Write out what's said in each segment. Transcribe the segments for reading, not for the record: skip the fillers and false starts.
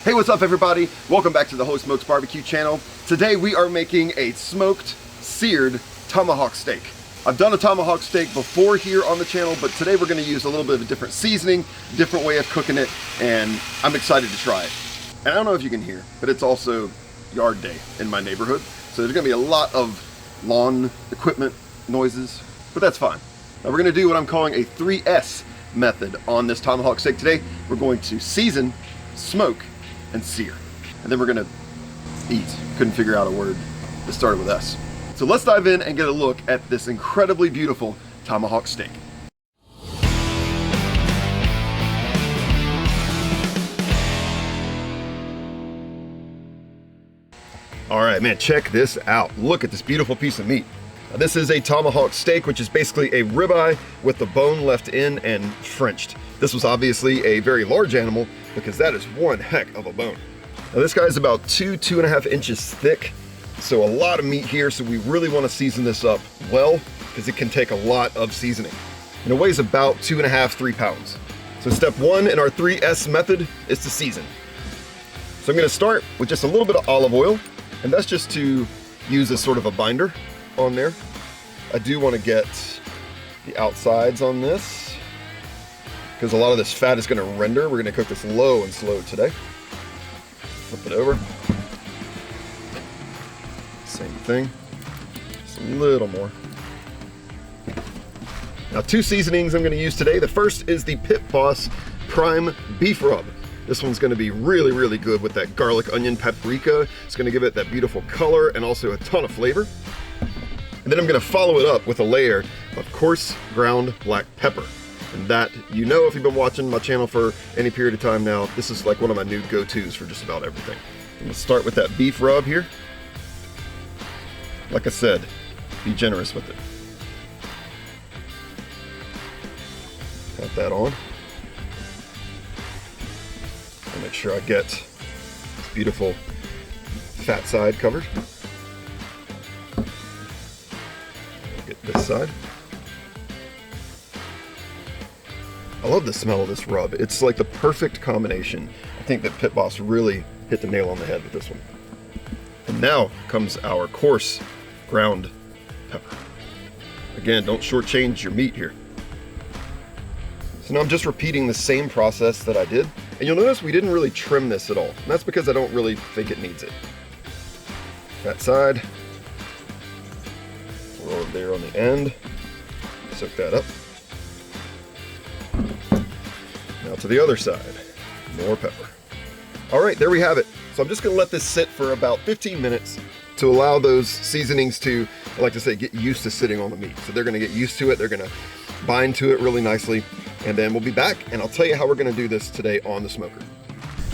Hey, what's up everybody? Welcome back to the Holy Smokes Barbecue channel. Today we are making a smoked, seared tomahawk steak. I've done a tomahawk steak before here on the channel, but today we're gonna use a little bit of a different seasoning, different way of cooking it, and I'm excited to try it. And I don't know if you can hear, but it's also yard day in my neighborhood. So there's gonna be a lot of lawn equipment noises, but that's fine. Now we're gonna do what I'm calling a 3S method on this tomahawk steak today. We're going to season, smoke, and sear. And then we're gonna eat. Couldn't figure out a word that started with S. So let's dive in and get a look at this incredibly beautiful tomahawk steak. All right, man, check this out. Look at this beautiful piece of meat. Now, this is a tomahawk steak, which is basically a ribeye with the bone left in and Frenched. This was obviously a very large animal because that is one heck of a bone. Now this guy is about 2.5 inches thick, so a lot of meat here, so we really want to season this up well because it can take a lot of seasoning. And it weighs about 2.5 to 3 pounds. So step one in our 3S method is to season. So I'm going to start with just a little bit of olive oil, and that's just to use as sort of a binder on there. I do want to get the outsides on this because a lot of this fat is going to render. We're going to cook this low and slow today. Flip it over. Same thing. Just a little more. Now, two seasonings I'm going to use today. The first is the Pit Boss Prime Beef Rub. This one's going to be really, really good with that garlic, onion, paprika. It's going to give it that beautiful color and also a ton of flavor. And then I'm going to follow it up with a layer of coarse ground black pepper. And that, you know, if you've been watching my channel for any period of time now, this is like one of my new go-tos for just about everything. I'm gonna start with that beef rub here. Like I said, be generous with it. Got that on. I'll make sure I get this beautiful fat side covered. Get this side. I love the smell of this rub. It's like the perfect combination. I think that Pit Boss really hit the nail on the head with this one. And now comes our coarse ground pepper. Again, don't shortchange your meat here. So now I'm just repeating the same process that I did. And you'll notice we didn't really trim this at all. And that's because I don't really think it needs it. That side. Roll it there on the end. Soak that up. Now to the other side, more pepper. All right, there we have it. So I'm just gonna let this sit for about 15 minutes to allow those seasonings to, I like to say, get used to sitting on the meat. So they're gonna get used to it, they're gonna bind to it really nicely, and then we'll be back and I'll tell you how we're gonna do this today on the smoker.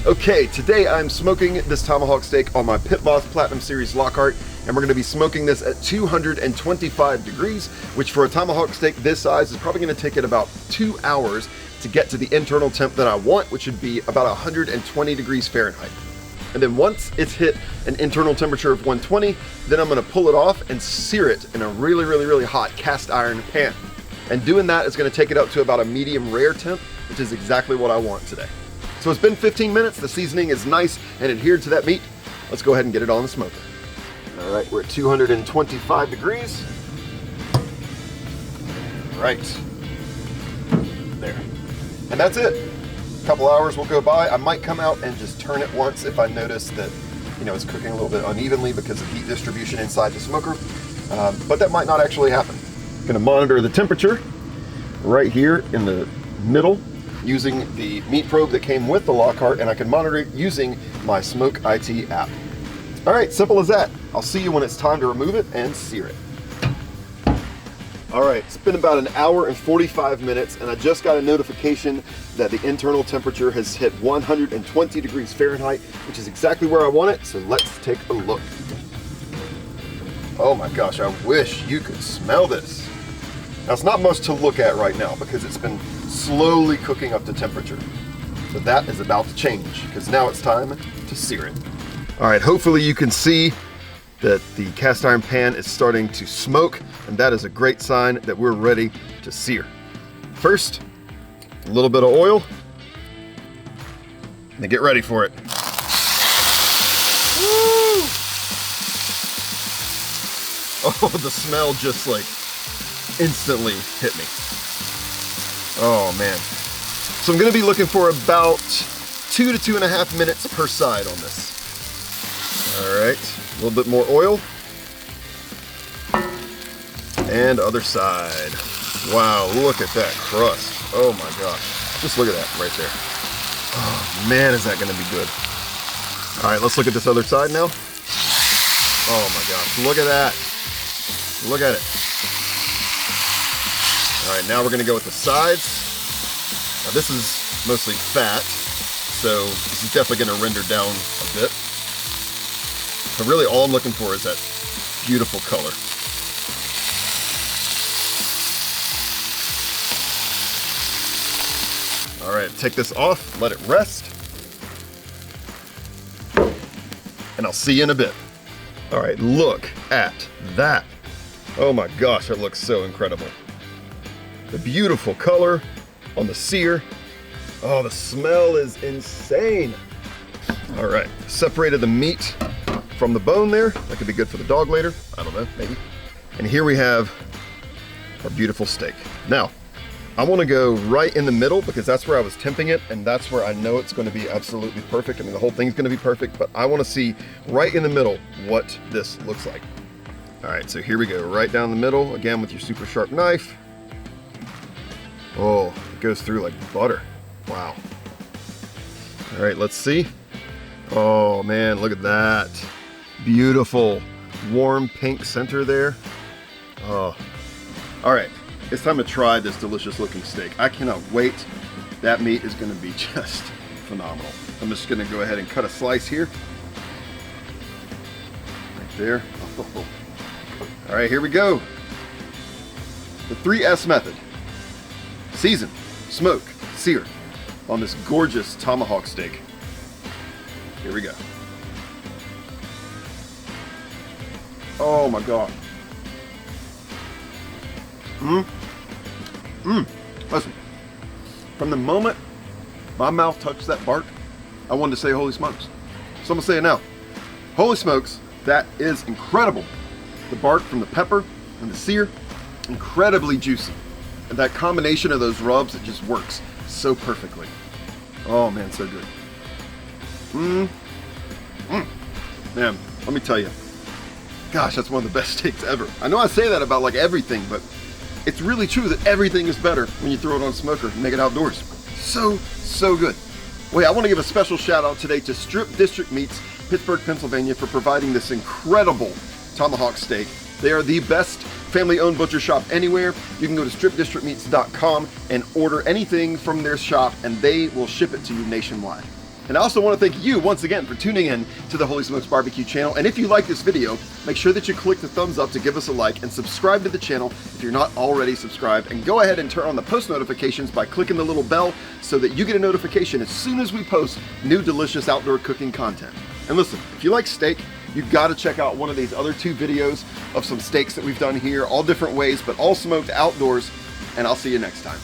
Okay, today I'm smoking this tomahawk steak on my Pit Boss Platinum Series Lockhart, and we're gonna be smoking this at 225 degrees, which for a tomahawk steak this size is probably gonna take it about 2 hours to get to the internal temp that I want, which would be about 120 degrees Fahrenheit. And then once it's hit an internal temperature of 120, then I'm gonna pull it off and sear it in a really, really, really hot cast iron pan. And doing that is gonna take it up to about a medium rare temp, which is exactly what I want today. So it's been 15 minutes, the seasoning is nice and adhered to that meat. Let's go ahead and get it on the smoker. All right, we're at 225 degrees. Right, there. And that's it. A couple hours will go by. I might come out and just turn it once if I notice that, you know, it's cooking a little bit unevenly because of heat distribution inside the smoker. But that might not actually happen. I'm gonna monitor the temperature right here in the middle using the meat probe that came with the Lockhart, and I can monitor it using my Smoke IT app. All right, simple as that. I'll see you when it's time to remove it and sear it. All right, it's been about an hour and 45 minutes, and I just got a notification that the internal temperature has hit 120 degrees Fahrenheit, which is exactly where I want it, so let's take a look. Oh my gosh, I wish you could smell this. Now, it's not much to look at right now because it's been slowly cooking up to temperature. But that is about to change because now it's time to sear it. All right, hopefully you can see that the cast iron pan is starting to smoke, and that is a great sign that we're ready to sear. First, a little bit of oil, and get ready for it. Oh, the smell just like instantly hit me. Oh man. So I'm gonna be looking for about 2 to 2.5 minutes per side on this. All right, a little bit more oil. And other side. Wow, look at that crust. Oh my gosh. Just look at that right there. Oh man, is that gonna be good. All right, let's look at this other side now. Oh my gosh, look at that. Look at it. All right, now we're gonna go with the sides. Now this is mostly fat, so this is definitely gonna render down a bit. But really all I'm looking for is that beautiful color. All right, take this off, let it rest. And I'll see you in a bit. All right, look at that. Oh my gosh, it looks so incredible. The beautiful color on the sear. Oh, the smell is insane. All right, separated the meat from the bone there. That could be good for the dog later. I don't know, maybe. And here we have our beautiful steak. Now, I want to go right in the middle because that's where I was temping it, and that's where I know it's going to be absolutely perfect. I mean, the whole thing's going to be perfect, but I want to see right in the middle what this looks like. All right, so here we go, right down the middle, again with your super sharp knife. Oh, it goes through like butter. Wow. All right, let's see. Oh man, look at that. Beautiful, warm pink center there. Oh, all right. It's time to try this delicious looking steak. I cannot wait. That meat is gonna be just phenomenal. I'm just gonna go ahead and cut a slice here. Right there. Oh. All right, here we go. The 3S method. Season, smoke, sear on this gorgeous tomahawk steak. Here we go. Oh my God. Listen, from the moment my mouth touched that bark, I wanted to say holy smokes. So I'm gonna say it now. Holy smokes, that is incredible. The bark from the pepper and the sear, incredibly juicy. And that combination of those rubs, it just works so perfectly. Oh man, so good. Man, let me tell you. Gosh, that's one of the best steaks ever. I know I say that about like everything, but it's really true that everything is better when you throw it on a smoker and make it outdoors. So good. Well, yeah, I want to give a special shout out today to Strip District Meats, Pittsburgh, Pennsylvania, for providing this incredible tomahawk steak. They are the best family-owned butcher shop anywhere. You can go to stripdistrictmeats.com and order anything from their shop, and they will ship it to you nationwide. And I also want to thank you once again for tuning in to the Holy Smokes Barbecue channel. And if you like this video, make sure that you click the thumbs up to give us a like and subscribe to the channel if you're not already subscribed. And go ahead and turn on the post notifications by clicking the little bell so that you get a notification as soon as we post new delicious outdoor cooking content. And listen, if you like steak, you've got to check out one of these other 2 videos of some steaks that we've done here, all different ways, but all smoked outdoors. And I'll see you next time.